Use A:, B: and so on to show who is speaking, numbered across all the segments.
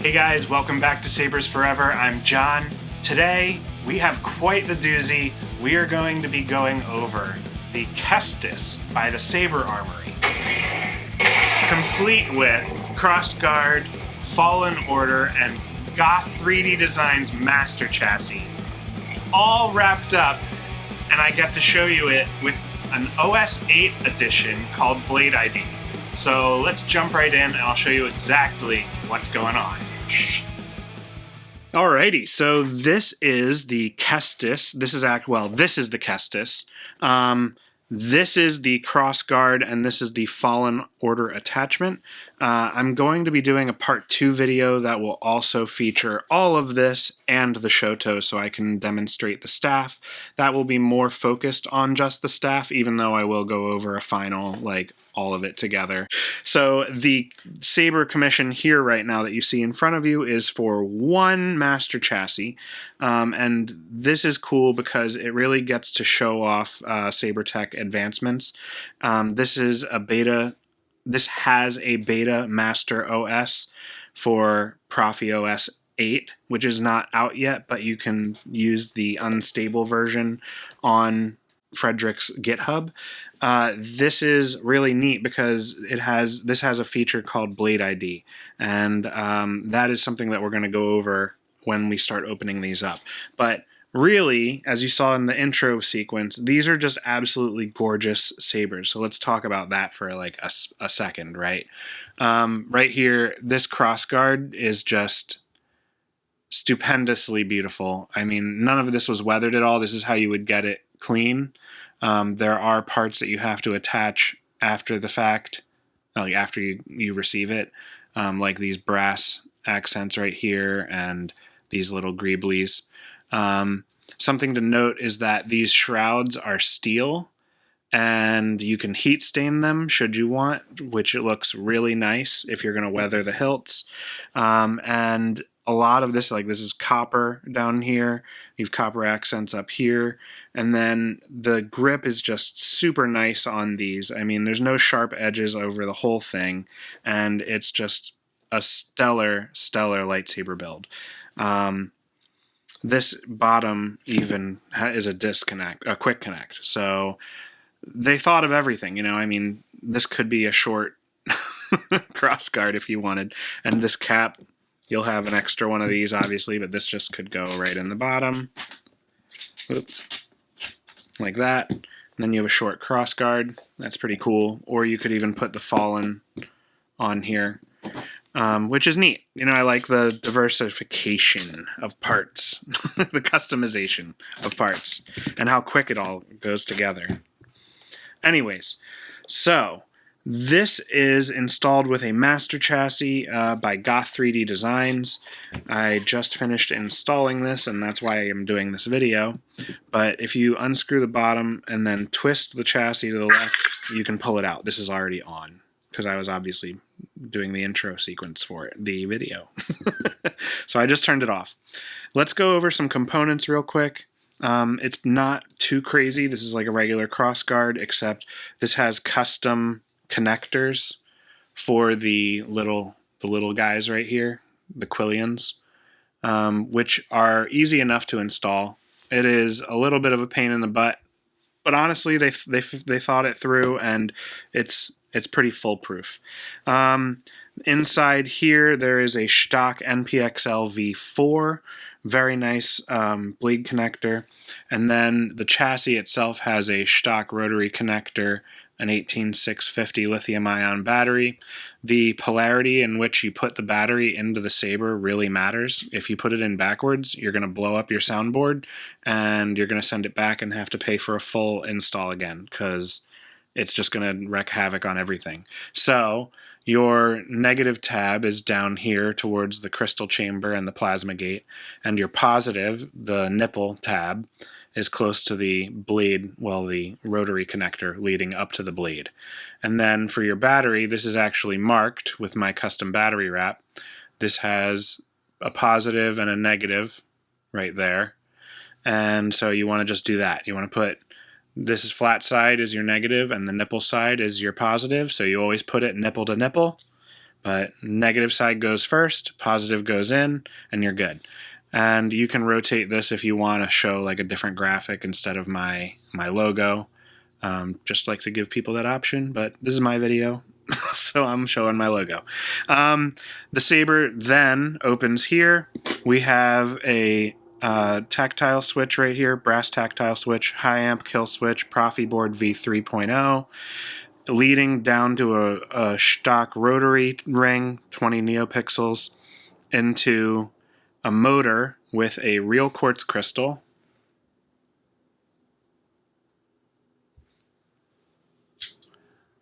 A: Hey guys, welcome back to Sabers Forever. I'm John. Today, we have quite the doozy. We are going to be going over the Kestis by the Saber Armory, complete with Crossguard, Fallen Order, and Goth-3Designs Master Chassis, all wrapped up, and I get to show you it with an OS 8 edition called Blade ID. So let's jump right in and I'll show you exactly what's going on. Alrighty, so this is the Kestis. This is the Kestis. This is the Crossguard, and this is the Fallen Order attachment. I'm going to be doing a part 2 video that will also feature all of this and the Shoto, so I can demonstrate the staff. That will be more focused on just the staff, even though I will go over a final, like, all of it together. So the Saber commission here right now that you see in front of you is for one master chassis, and this is cool because it really gets to show off Saber Tech advancements. This has a beta master OS for Proffieboard 8, which is not out yet, but you can use the unstable version on Frederick's GitHub. This is really neat because this has a feature called Blade ID, and that is something that we're going to go over when we start opening these up. But really, as you saw in the intro sequence, these are just absolutely gorgeous sabers. So let's talk about that for like a second, right? Right here, this Crossguard is just stupendously beautiful. I mean, none of this was weathered at all. This is how you would get it clean. There are parts that you have to attach after the fact, like after you receive it, like these brass accents right here and these little greeblies. Something to note is that these shrouds are steel, and you can heat stain them should you want, which it looks really nice if you're going to weather the hilts. And a lot of this, like this is copper down here, you have copper accents up here, and then the grip is just super nice on these. I mean, there's no sharp edges over the whole thing, and it's just a stellar lightsaber build. This bottom even is a quick connect. So they thought of everything, you know. I mean, this could be a short Crossguard if you wanted. And this cap, you'll have an extra one of these, obviously, but this just could go right in the bottom. Oops. Like that. And then you have a short Crossguard. That's pretty cool. Or you could even put the Fallen on here. Which is neat. You know, I like the diversification of parts, the customization of parts, and how quick it all goes together. Anyways, so this is installed with a master chassis by Goth-3Designs. I just finished installing this, and that's why I am doing this video. But if you unscrew the bottom and then twist the chassis to the left, you can pull it out. This is already on, because I was obviously doing the intro sequence for the video. So I just turned it off. Let's go over some components real quick. It's not too crazy. This is like a regular Crossguard, except this has custom connectors for the little guys right here, the Quillians, which are easy enough to install. It is a little bit of a pain in the butt, but honestly, they thought it through, and it's pretty foolproof. Inside here, there is a stock NPXL V4, very nice blade connector, and then the chassis itself has a stock rotary connector, an 18650 lithium-ion battery. The polarity in which you put the battery into the saber really matters. If you put it in backwards, you're going to blow up your soundboard, and you're going to send it back and have to pay for a full install again, because it's just going to wreak havoc on everything. So your negative tab is down here towards the crystal chamber and the plasma gate, and your positive, the nipple tab, is close to the blade, well, the rotary connector leading up to the blade. And then for your battery, this is actually marked with my custom battery wrap. This has a positive and a negative right there. And so you want to just do that. You want to put this is flat side is your negative and the nipple side is your positive, so you always put it nipple to nipple. but negative side goes first, positive goes in, and you're good. And you can rotate this if you want to show like a different graphic instead of my logo. Just like to give people that option, but this is my video, so I'm showing my logo. The saber then opens here. We have a tactile switch right here, brass tactile switch, high amp kill switch, Proffieboard V3.0, leading down to a stock rotary ring, 20 neopixels, into a motor with a real quartz crystal,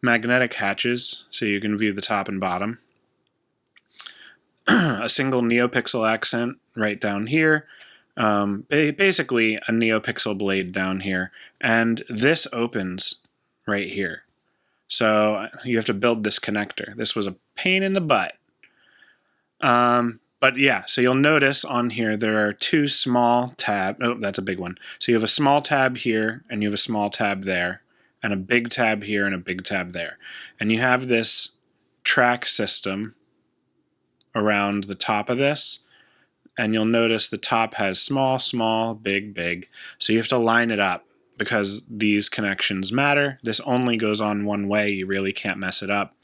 A: magnetic hatches so you can view the top and bottom, a single neopixel accent right down here, basically a neopixel blade down here, and this opens right here. So you have to build this connector. This was a pain in the butt. But yeah, so you'll notice on here there are two small tabs. Oh, that's a big one. So you have a small tab here, and you have a small tab there, and a big tab here, and a big tab there. And you have this track system around the top of this, and you'll notice the top has small, small, big, big. So you have to line it up because these connections matter. This only goes on one way. You really can't mess it up.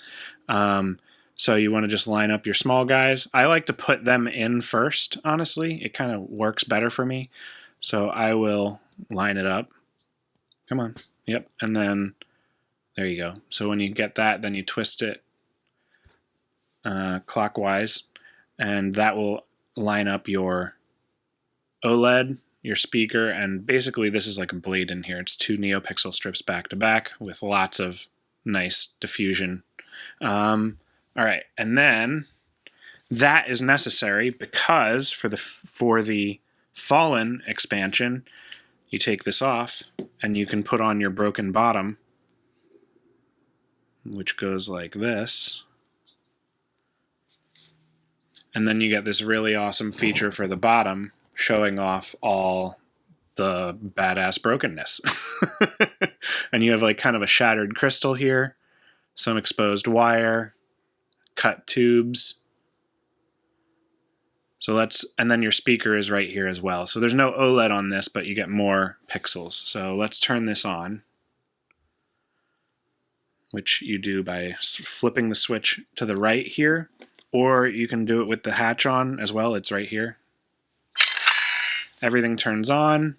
A: So you want to just line up your small guys. I like to put them in first, honestly. It kind of works better for me. So I will line it up. Come on. Yep. And then there you go. So when you get that, then you twist it clockwise, and that will line up your OLED, your speaker, and basically this is like a blade in here. It's two neopixel strips back to back with lots of nice diffusion. All right, and then that is necessary because for the Fallen expansion, you take this off and you can put on your broken bottom, which goes like this. And then you get this really awesome feature for the bottom showing off all the badass brokenness. And you have like kind of a shattered crystal here, some exposed wire, cut tubes. So and then your speaker is right here as well. So there's no OLED on this, but you get more pixels. So let's turn this on, which you do by flipping the switch to the right here, or you can do it with the hatch on as well. It's right here. Everything turns on.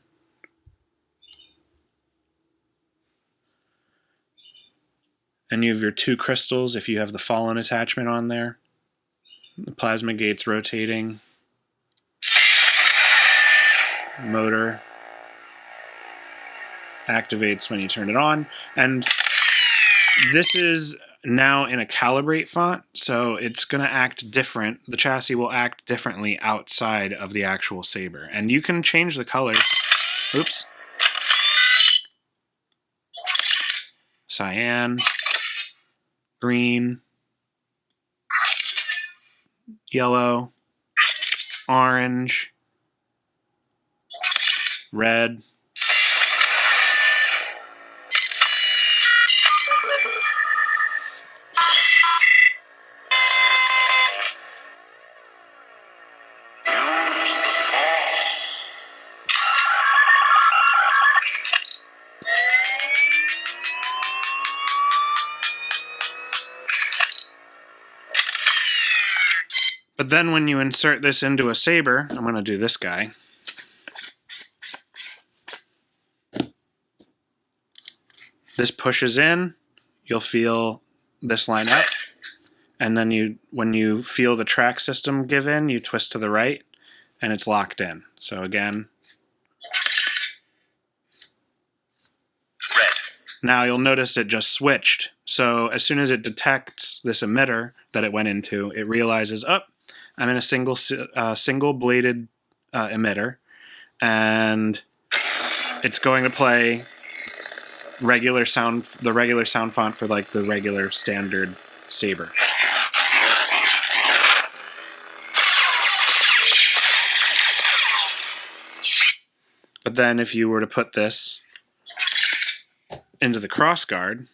A: And you have your two crystals if you have the Fallen attachment on there. The plasma gate's rotating. Motor activates when you turn it on. And this is now in a calibrate font, so it's going to act different. The chassis will act differently outside of the actual saber. And you can change the colors. Oops. Cyan, green, yellow, orange, red. But then when you insert this into a saber, I'm going to do this guy. This pushes in, you'll feel this line up, and then when you feel the track system give in, you twist to the right, and it's locked in. So again, red. Now you'll notice it just switched. So as soon as it detects this emitter that it went into, it realizes, oh, I'm in a single bladed emitter, and it's going to play the regular sound font for like the regular standard saber. But then if you were to put this into the Crossguard,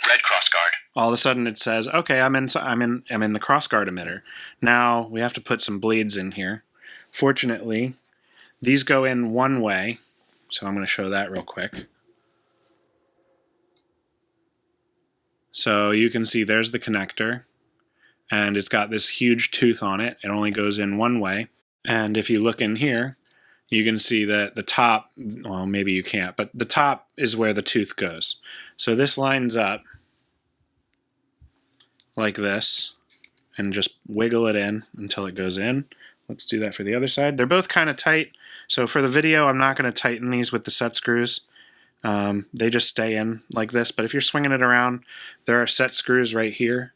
B: Red crossguard.
A: All of a sudden it says, okay, I'm in the crossguard emitter. Now we have to put some blades in here. Fortunately, these go in one way, so I'm going to show that real quick. So you can see there's the connector, and it's got this huge tooth on it. It only goes in one way. And if you look in here, you can see that the top, well, maybe you can't, but the top is where the tooth goes. So this lines up like this, and just wiggle it in until it goes in. Let's do that for the other side. They're both kind of tight, so for the video I'm not going to tighten these with the set screws. They just stay in like this, but if you're swinging it around, there are set screws right here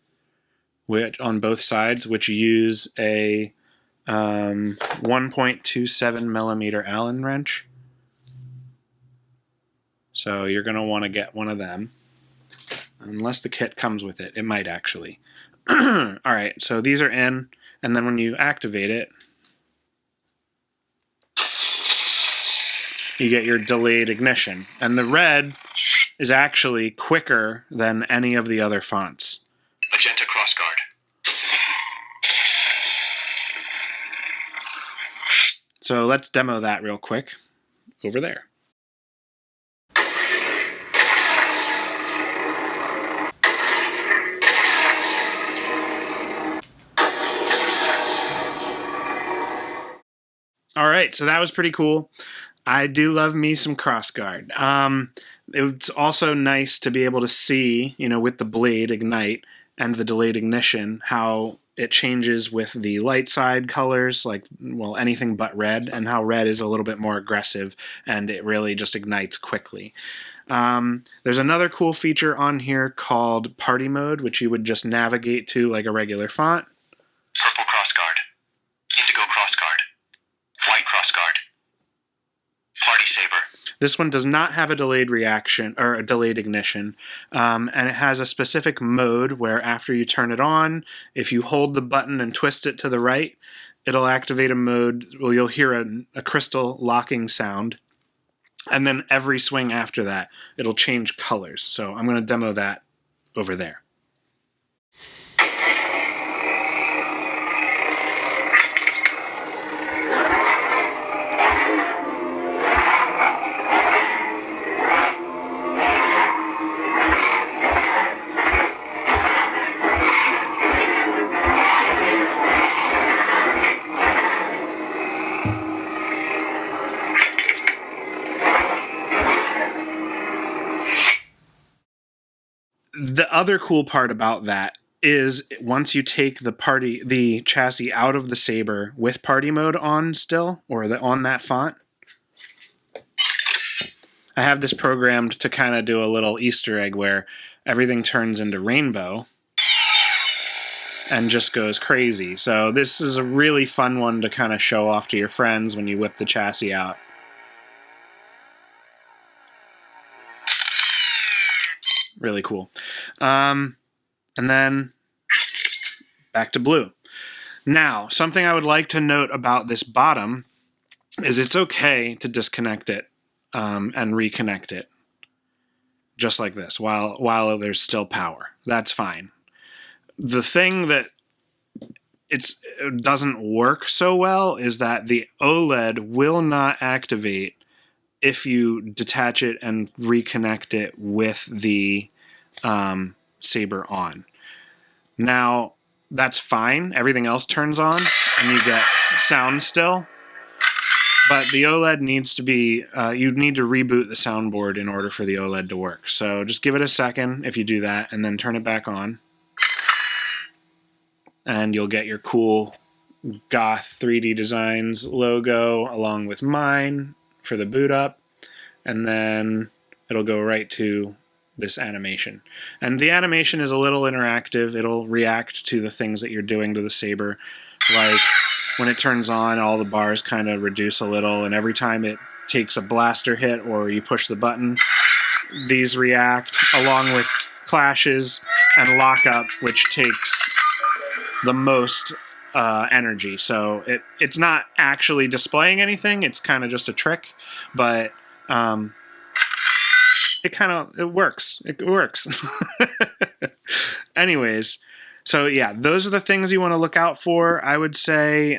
A: on both sides, which use a 1.27 millimeter Allen wrench. So you're going to want to get one of them. Unless the kit comes with it. It might actually. Alright, so these are in, and then when you activate it, you get your delayed ignition. And the red is actually quicker than any of the other fonts.
B: Magenta crossguard.
A: So let's demo that real quick over there. Alright, so that was pretty cool. I do love me some Crossguard. It's also nice to be able to see, with the blade ignite and the delayed ignition, how it changes with the light side colors, anything but red, and how red is a little bit more aggressive and it really just ignites quickly. There's another cool feature on here called Party Mode, which you would just navigate to like a regular font.
B: Purple crossguard. Indigo crossguard. White crossguard. Party saber.
A: This one does not have a delayed reaction or a delayed ignition, and it has a specific mode where after you turn it on, if you hold the button and twist it to the right, it'll activate a mode. Well, you'll hear a crystal locking sound, and then every swing after that, it'll change colors. So I'm going to demo that over there. The other cool part about that is once you take the chassis out of the saber with party mode on still, or on that font, I have this programmed to kind of do a little Easter egg where everything turns into rainbow and just goes crazy. So this is a really fun one to kind of show off to your friends when you whip the chassis out. Really cool. And then back to blue. Now, something I would like to note about this bottom is it's okay to disconnect it and reconnect it just like this while there's still power. That's fine. The thing that it doesn't work so well is that the OLED will not activate if you detach it and reconnect it with the saber on. Now, that's fine. Everything else turns on and you get sound still. But the OLED needs to be, you need to reboot the soundboard in order for the OLED to work. So just give it a second if you do that and then turn it back on. And you'll get your cool Goth-3Designs logo along with mine for the boot up, and then it'll go right to this animation. And the animation is a little interactive. It'll react to the things that you're doing to the saber. Like when it turns on, all the bars kind of reduce a little, and every time it takes a blaster hit or you push the button, these react along with clashes and lockup, which takes the most energy. So it's not actually displaying anything, it's kind of just a trick, but it works. It works. Anyways, so yeah, those are the things you want to look out for. I would say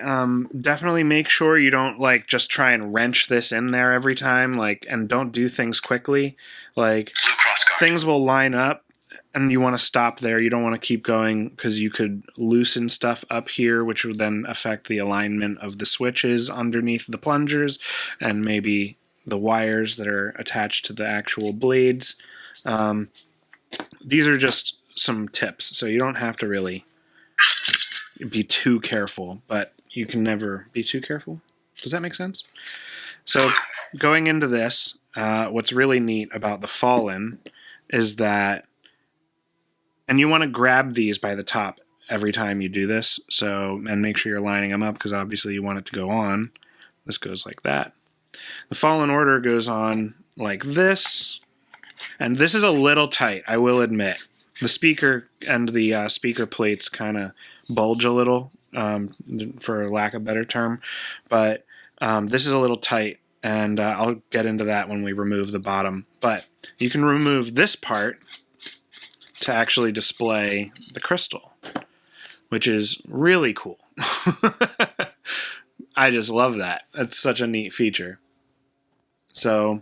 A: definitely make sure you don't like just try and wrench this in there every time, like, and don't do things quickly. Like,
B: Blue crossguard.
A: things will line up and you want to stop there. You don't want to keep going because you could loosen stuff up here, which would then affect the alignment of the switches underneath the plungers and maybe the wires that are attached to the actual blades. These are just some tips, so you don't have to really be too careful, but you can never be too careful. Does that make sense? So going into this, what's really neat about the Fallen is that, and you want to grab these by the top every time you do this, so, and make sure you're lining them up because obviously you want it to go on. This goes like that. The Fallen Order goes on like this, and this is a little tight, I will admit. The speaker and the speaker plates kind of bulge a little, for lack of a better term, but this is a little tight, and I'll get into that when we remove the bottom. But you can remove this part to actually display the crystal, which is really cool. I just love that. That's such a neat feature. So,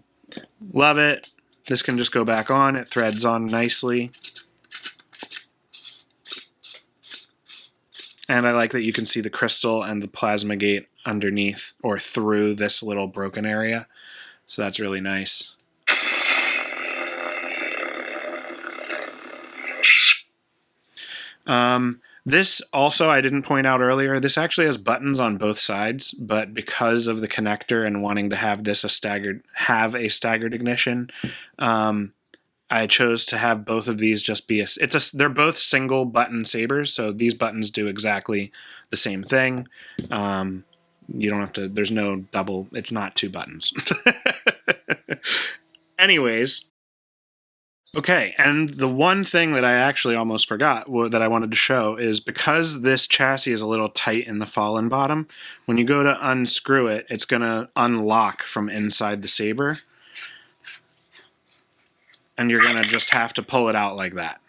A: love it. This can just go back on. It threads on nicely. And I like that you can see the crystal and the plasma gate underneath or through this little broken area. So that's really nice. This also, I didn't point out earlier, this actually has buttons on both sides, but because of the connector and wanting to have this a staggered ignition, I chose to have both of these just be they're both single button sabers, so these buttons do exactly the same thing. You don't have to, there's no double, it's not two buttons. Anyways, okay, and the one thing that I actually almost forgot that I wanted to show is because this chassis is a little tight in the Fallen bottom, when you go to unscrew it, it's going to unlock from inside the saber. And you're going to just have to pull it out like that.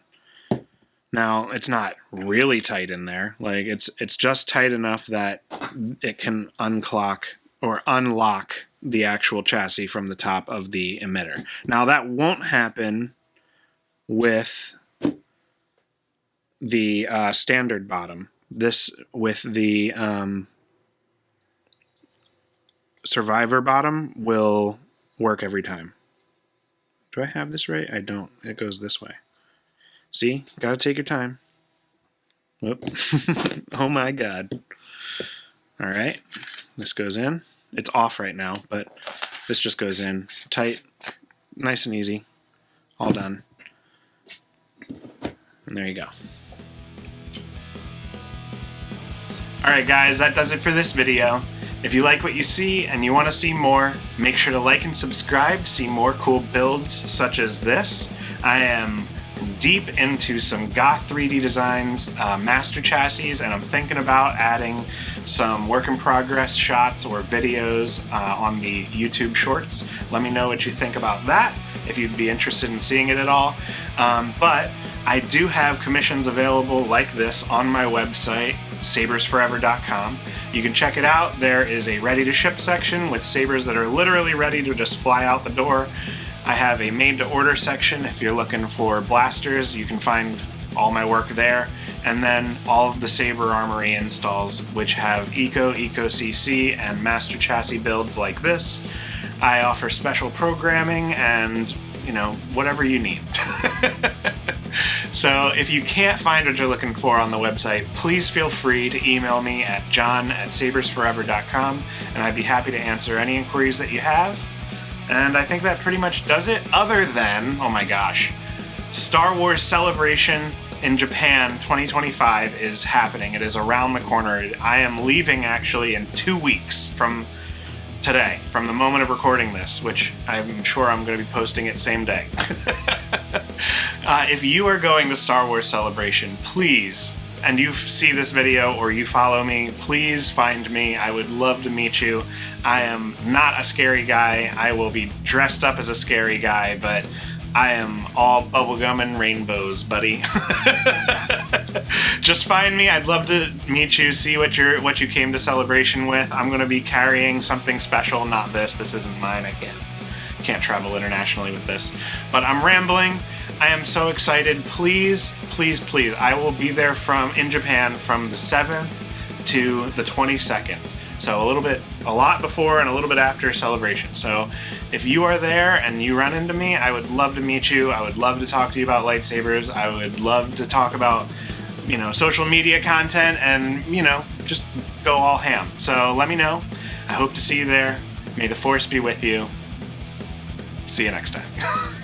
A: Now, it's not really tight in there. Like, it's just tight enough that it can unclock or unlock the actual chassis from the top of the emitter. Now, that won't happen with the standard bottom. This, with the Survivor bottom, will work every time. Do I have this right? I don't. It goes this way. See? Gotta take your time. Whoop. Oh my god. Alright. This goes in. It's off right now, but this just goes in. Tight. Nice and easy. All done. And there you go. Alright guys, that does it for this video. If you like what you see and you want to see more, make sure to like and subscribe to see more cool builds such as this. I am deep into some Goth-3Designs master chassis, and I'm thinking about adding some work in progress shots or videos on the YouTube shorts. Let me know what you think about that, if you'd be interested in seeing it at all. But I do have commissions available like this on my website, sabersforever.com. You can check it out. There is a ready-to-ship section with sabers that are literally ready to just fly out the door. I have a made-to-order section. If you're looking for blasters, you can find all my work there. And then all of the Saber Armory installs, which have Eco CC, and master chassis builds like this. I offer special programming and, you know, whatever you need. So if you can't find what you're looking for on the website, please feel free to email me at john@sabersforever.com, and I'd be happy to answer any inquiries that you have. And I think that pretty much does it, other than, oh my gosh, Star Wars Celebration in Japan 2025 is happening. It is around the corner. I am leaving actually in 2 weeks from today, from the moment of recording this, which I'm sure I'm going to be posting it same day. If you are going to Star Wars Celebration, please, and you see this video or you follow me, please find me. I would love to meet you. I am not a scary guy. I will be dressed up as a scary guy, but I am all bubblegum and rainbows, buddy. Just find me. I'd love to meet you, see what you came to Celebration with. I'm going to be carrying something special, not this. This isn't mine. I can't travel internationally with this. But I'm rambling. I am so excited. Please, please, please. I will be there in Japan from the 7th to the 22nd. So a lot before and a little bit after Celebration. So if you are there and you run into me, I would love to meet you. I would love to talk to you about lightsabers. I would love to talk about, social media content and, just go all ham. So let me know. I hope to see you there. May the Force be with you. See you next time.